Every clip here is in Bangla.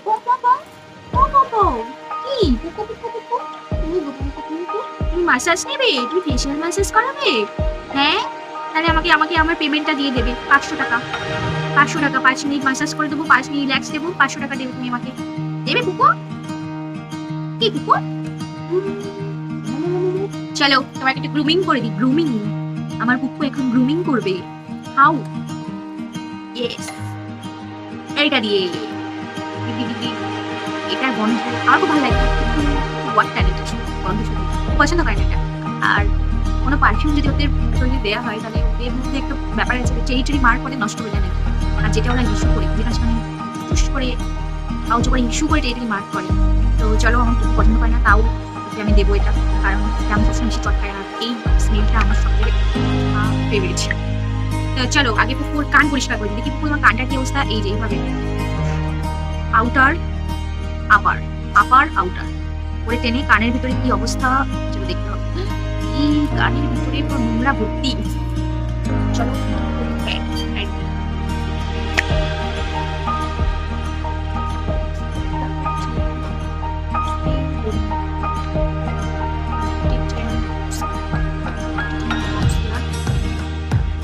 পো পো পো পো পো পো কি পুকু পুকু পুকু তুমি মাসাজ নেবে, তুমি ফেশিয়াল মাসাজ করাবে? হ্যাঁ, তাহলে আমাকে আমাকে আমার পেমেন্টটা দিয়ে দেবে 500 টাকা। 500 টাকা, 5 মিনিট মাসাজ করে দেবো, 5 মিনিট রিল্যাক্স দেবো, 500 টাকা দেবে তুমি আমাকে। দেবে পুকু? কি পুকু? চলো তোমাকে একটু গ্রুমিং করে দিই। গ্রুমিং, আমার পুকু এখন গ্রুমিং করবে। হাউ? ইয়েস, এইটা দিয়ে এটার গন্ধ আমার খুব ভালো লাগে। ওয়াটার গন্ধ শুনে পছন্দ করে না এটা। আর কোনো পারফিউম যদি ওদের শরীরে দেওয়া হয় তাহলে ওদের মধ্যে একটা ব্যাপার আছে, টেরিটরি মার্ক করে নষ্ট হয়ে যায় নাকি। আর যেটা ওরা ইস্যু করে, যেটা মানে ফুস করে কাউচ করে ইস্যু করে টেরিটরি মার্ক করে। তো চলো, আমার খুব পছন্দ করে না, তাও আমি দেবো এটা, কারণ আমি সবসময় বেশি চট খাই আর এই স্মেলটা আমার সবথেকে ফেভারিট। তো চলো আগে পুকুর কান পরিষ্কার করে দিই। দেখি পুকুর আমার কানটার কি অবস্থা। এই যে এইভাবে আউটার আপার, আপার আউটার করে টেনে কানের ভিতরে কি অবস্থা চলো দেখতে হবে। এই কানের ভিতরে পুরো নোংরা ভর্তি। চলো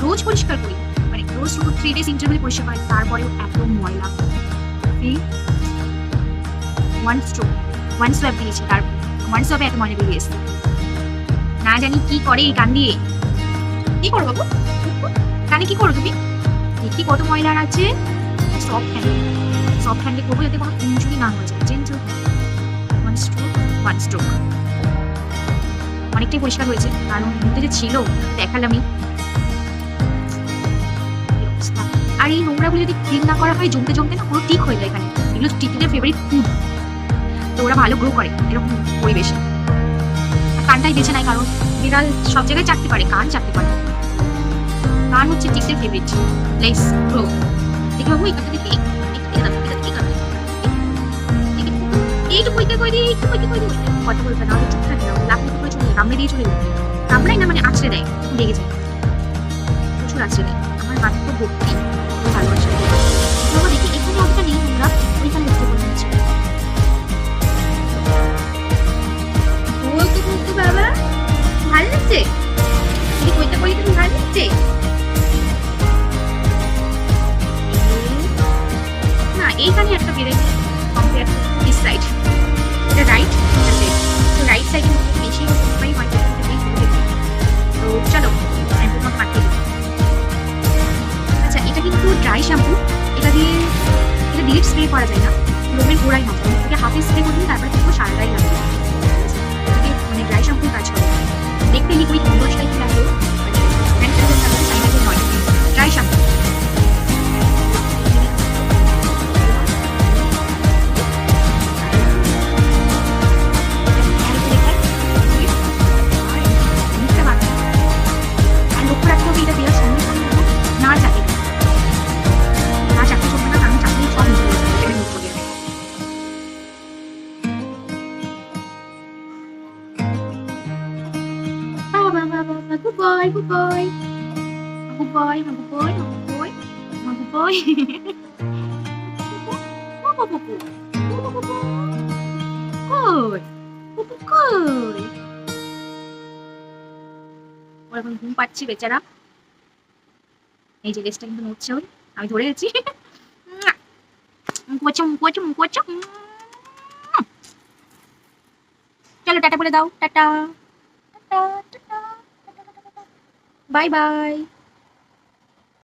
রোজ পরিষ্কার করি, মানে রোজ 3 days ইন্টারভেল পরিষ্কার করি, তারপরেও এত ময়লা। ওয়ান সোয়াব দিয়েছি, তার ওয়ান সোয়াবে এত ময়লা বেরিয়ে এসেছে। না জানি কি করে এই কান দিয়ে। কি করো বাবু, কানে কি করো তুমি? দেখি কত ময়লা আছে। সফট হ্যান্ডে করবো যাতে কোনো ইনজুরি না হয়ে যায়। Gentle, one stroke. অনেকটাই পরিষ্কার হয়েছে, কারণ মধ্যে যে ছিল দেখালামই। আর এই নোংরাগুলো যদি ক্লিন না করা হয় জমতে জমতে না পুরো ঠিক হয়ে যায়। এখানে এগুলো টিকিদের ফেভারিট ফুড, তো ওরা ভালো গ্রো করে এরকম পরিবেশে। কানটাই বেছে নেয়, কারণ বিড়াল সব জায়গায় চাটতে পারে, কান চাটতে পারে। কান হচ্ছে টিকদের ফেভারিট প্লেস গ্রো। দেখি বাবু এখানটা দেখি, এইটু পইতে করে দিই, একটু পইতে করে দিই। কথা বলবে না, চুপ থাকে না, লাফিয়ে করে চলে যায়, কামড়ে দিয়ে চলে যায়। কামড়াই না মানে আছড়ে দেয়, লেগে যায়, প্রচুর আছড়ে দেয়। আমার হাত তো ভর্তি ভালোবাসা। বাবা দেখি এখানে অতটা নেই, তোমরা ওইখানে দেখতে বলছি। বাবা ভালো লাগছে, কইতে কই তুমি ভালো লাগছে না? এইখানে একটা বেরোয় কম্পেয়ার টু দিস সাইড, এটা রাইট, এটা লেফট। তো রাইট সাইডে বেশি সবাই হয়, তো চলো আমি প্রথম হাঁটতে দিই। আচ্ছা এটা কিন্তু ড্রাই শ্যাম্পু, এটা দিয়ে স্প্রে করা যায় না, লোমের গোড়ায় হবে। এটা হাফে স্প্রে করবি, তারপরে কিন্তু সারা গায়ে লাগবে। মানে ড্রাই শ্যাম্পুর কাজ করে। দেখতে লিকুইড বস টাইপ লাগে, মানে হ্যান্ড শ্যাম্পু সাইডে নয়, ড্রাই শ্যাম্পু। আর লক্ষ্য রাখতে হবে এটা দেওয়ার সঙ্গে সঙ্গে না চাকে, না চাকরি করবে না, কারণ চাকরি সব good boy, good boy, good boy, good boy, good boy, good boy. Good, good. ওরা এখন ঘুম পাচ্ছি বেচারা। এই যে লেজটা কিন্তু নড়ছে, ওই আমি ধরে গেছি। চলো টাটা বলে দাও, tata, tata, tata, bye bye.